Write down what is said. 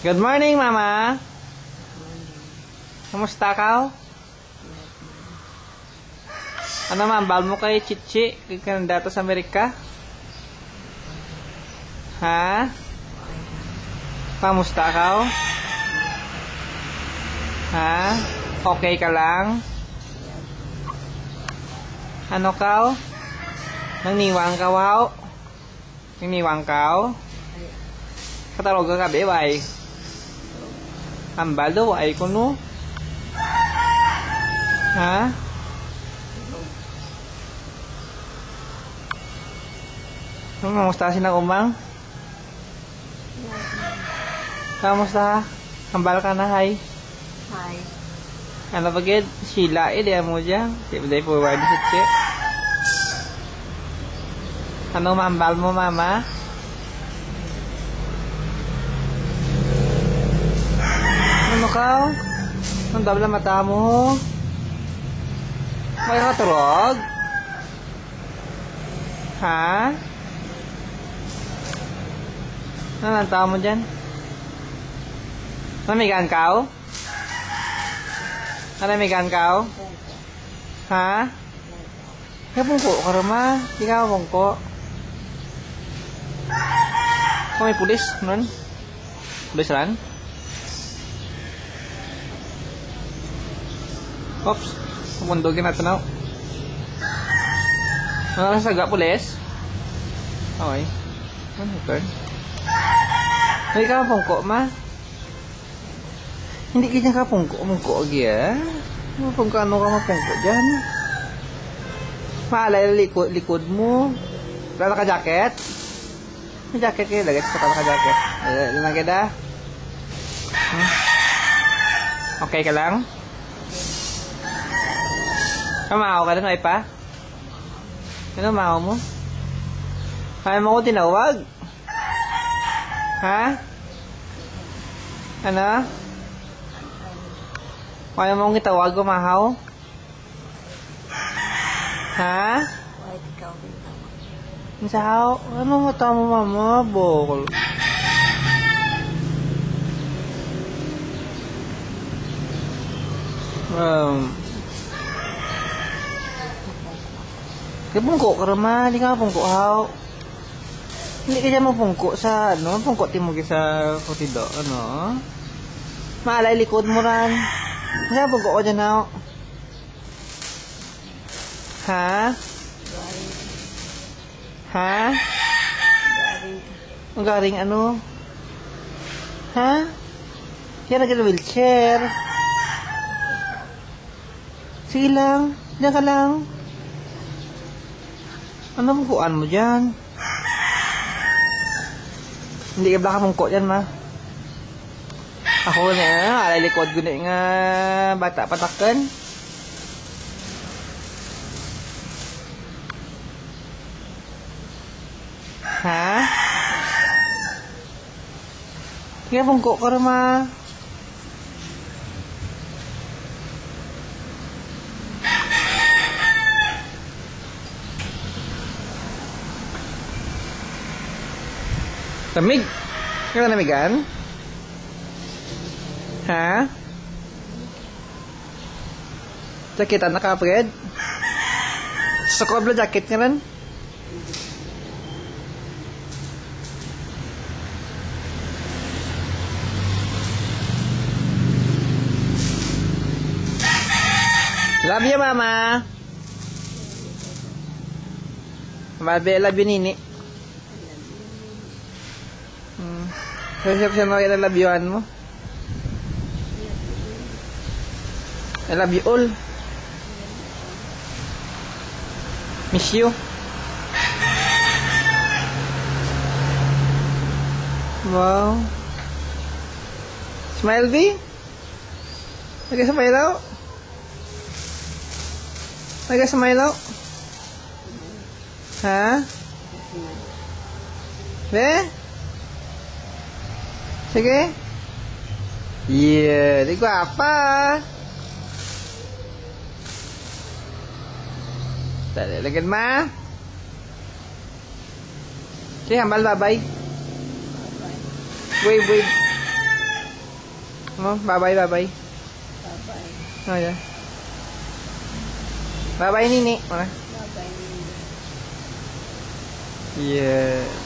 Good morning, Mama. Kamusta ka? Ano mambal mo kay Chichi? Kaya dito sa Amerika? Ha? Kamusta ka? Ha? Okay ka lang? Ano ka? Nangniwang ka, wow? Nangniwang ka? Katalog ka gabi, bay? Ambal daw, ay ko no? Ha? Kamusta sinang umang? Kamusta? Ambal ka na, hay? Hi. Ano bagid? Sheila, di mo dyan. Di ba day forward si Che? Ano mambal mo, Mama? Ano ka? Ang dabla mata mo. May katulog? Ha? Ano ang tao mo dyan? Namigan ka? Namigan ka? Ha? Kaya pungko ka rama. Di ka pungko. Kung may pulis, nun? Pulis ran? Oops. Pumundogin natin ako. Ano ka saga, pulis? Okay. Ano ka? Hindi ka pungko, ma? Hindi kanya ka pungko agya. Pungko ano ka mapungko dyan? Maalala likod mo. Wala ka jacket? May jacket kayo, lagay sa ka jacket. Lang kita. Okay ka lang? Kamahaw ka na, pa? Ano mahaw mo? Kaya mo ko tinawag? Ha? Ano? Kaya mo kong itawag, kumahaw? Ha? White Calvin naman. Masahaw? Ano mata mo, Mama? Bokol. Kaya pungko ka rama, hindi ka pungko haw. Hindi ka dyan mapungko sa, ano, pungko timog sa kutido, ano? Maalay likod mo ran. Kaya pungko ko dyan haw. Ha? Ha? Ang garing ano? Ha? Kaya nag-wheelchair. Sige lang, diyan ka lang. Ano mungkuan mo dyan? Hindi ka baka mungko dyan, ma. Ako na, alay likod ko na nga bata patakan. Ha? Kaya mungko ka rin, ma. Lamig? Kaya namigan? Ha? Jaketan na ka, Fred? Sa kobla jacket nga rin? Love you, Mama. Mabe, love you, Nini. Siya mo yung love you-an mo. I love you all. Miss you. Wow. Smile, B? Nag-smile out? Nag-smile out? Ha? Be? Sige? Yeah, di ko apa. Dali, lagyan ma. Sige, hambal, bye-bye. Wave, wave. Oh, bye-bye, bye-bye. Bye-bye. Oh, yeah. Bye-bye, Nini. Bye-bye. Yeah.